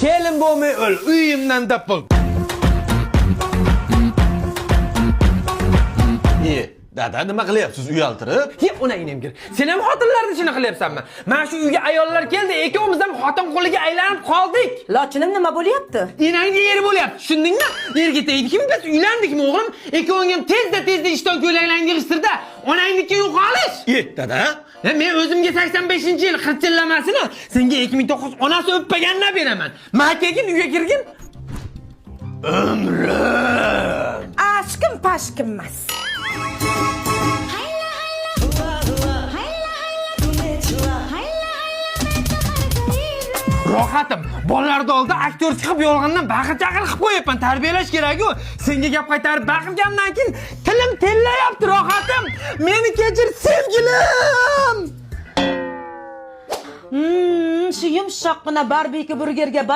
Kelin bo'lmay o'l, uyimdan topil. Dada nima qilyapsiz uyaltirib? Ona inamgir. Sen ham xotinlarni shuna qilyapsanmi? Mana shu uyga ayollar keldi, ikkovimiz ham xotin qo'liga aylanib qoldik. Lochinim nima bo'lyapti? Enangga eri bo'lyapti, tushundingmi? Erga tegdikmi biz, uylandikmi o'g'lim? Ikkoving ham tezda ishton ko'ylaklarni yig'ishtirda, onangniki yo'qolish. Dada, Men o'zimga 85-yil qirchillamasini senga 2009 onasi o'ppagandan beraman. Makagin uyga kirgin. Umrim. Aşkım paşkım emas. Rohatim, bolalarda oldi aktyor chiqib yolg'ondan baqir-chaqir qilib qo'yapman, tarbiyalash kerak-ku. Senga gap qaytarib baqirgandan keyin tilim tellayapti, rohatim. Meni kechir, sevgilim. Shu yumshoqqina barbeki burgerga